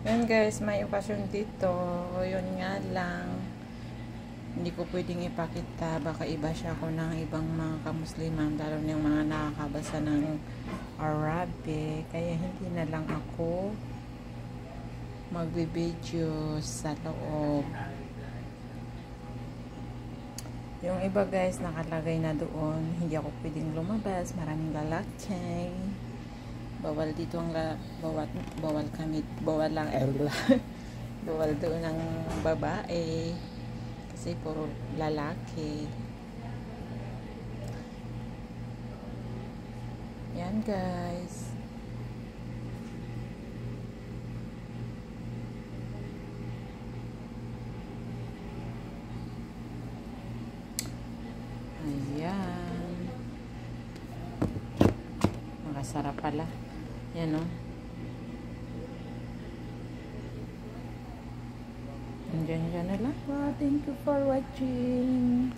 Yun guys, may okasyon dito. Yun nga lang. Hindi ko pwedeng ipakita. Baka iba siya ako ng ibang mga kamusliman. Lalo na yung mga nakakabasa ng Arabic. Kaya hindi na lang ako magbibideo sa loob. Yung iba guys, nakalagay na doon. Hindi ako pwedeng lumabas. Maraming lalaki. Bawal dito ang bawal kami, bawal lang bawal doon ang babae kasi puro lalaki. Yan guys. Ayan. Makasarap pala. Yan o. Andyan na lang. Thank you for watching.